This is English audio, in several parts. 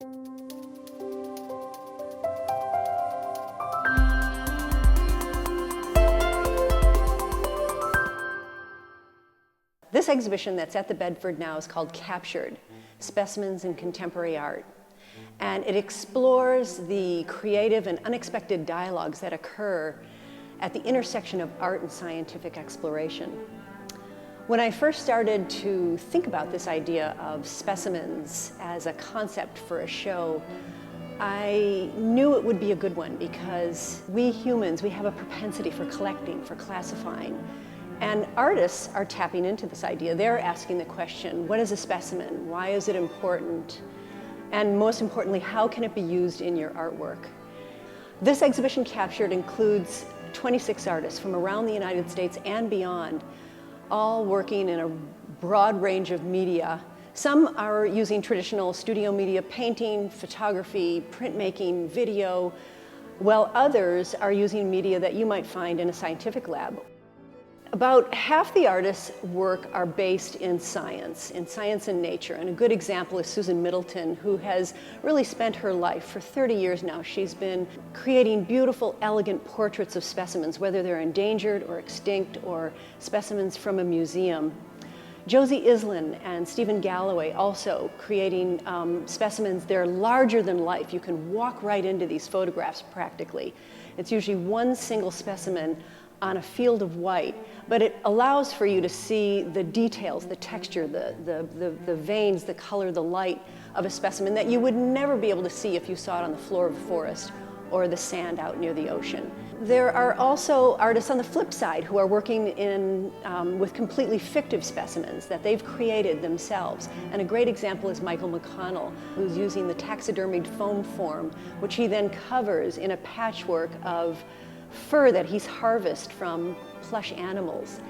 This exhibition that's at the Bedford now is called Captured: Specimens in Contemporary Art. And it explores the creative and unexpected dialogues that occur at the intersection of art and scientific exploration. When I first started to think about this idea of specimens as a concept for a show, I knew it would be a good one because we humans, we have a propensity for collecting, for classifying. And artists are tapping into this idea. They're asking the question, what is a specimen? Why is it important? And most importantly, how can it be used in your artwork? This exhibition Captured includes 26 artists from around the United States and beyond, all working in a broad range of media. Some are using traditional studio media, painting, photography, printmaking, video, while others are using media that you might find in a scientific lab. About half the artists' work are based in science and nature. And a good example is Susan Middleton, who has really spent her life, for 30 years now, she's been creating beautiful, elegant portraits of specimens, whether they're endangered or extinct or specimens from a museum. Josie Islin and Stephen Galloway also creating specimens. They're larger than life. You can walk right into these photographs practically. It's usually one single specimen on a field of white, but it allows for you to see the details, the texture, the veins, the color, the light of a specimen that you would never be able to see if you saw it on the floor of a forest or the sand out near the ocean. There are also artists on the flip side who are working with completely fictive specimens that they've created themselves. And a great example is Michael McConnell, who's using the taxidermied foam form, which he then covers in a patchwork of fur that he's harvested from plush animals.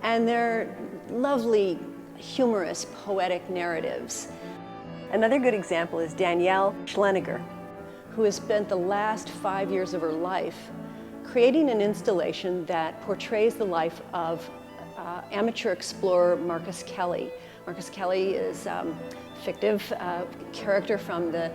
And they're lovely, humorous, poetic narratives. Another good example is Danielle Schleniger, who has spent the last 5 years of her life creating an installation that portrays the life of amateur explorer Marcus Kelly. Marcus Kelly is a fictive character from the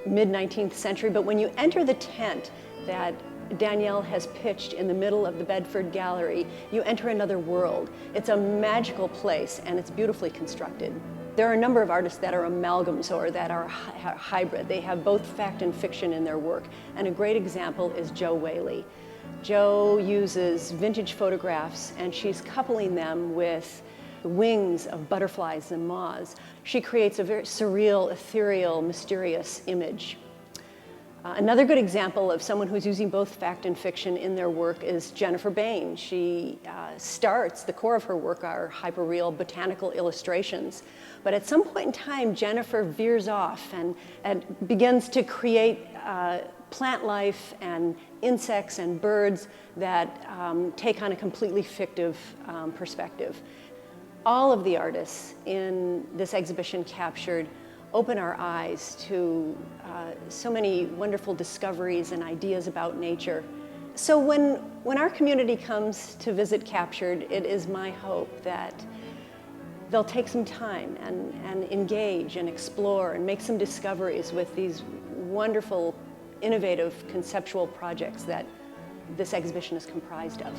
mid-19th century, but when you enter the tent that Danielle has pitched in the middle of the Bedford Gallery, you enter another world. It's a magical place and it's beautifully constructed. There are a number of artists that are amalgams or that are hybrid. They have both fact and fiction in their work. And a great example is Jo Whaley. Jo uses vintage photographs and she's coupling them with the wings of butterflies and moths. She creates a very surreal, ethereal, mysterious image. Another good example of someone who's using both fact and fiction in their work is Jennifer Bane. She the core of her work are hyperreal botanical illustrations. But at some point in time, Jennifer veers off and begins to create plant life and insects and birds that take on a completely fictive perspective. All of the artists in this exhibition Captured open our eyes to so many wonderful discoveries and ideas about nature. So when our community comes to visit Captured, it is my hope that they'll take some time and engage and explore and make some discoveries with these wonderful, innovative, conceptual projects that this exhibition is comprised of.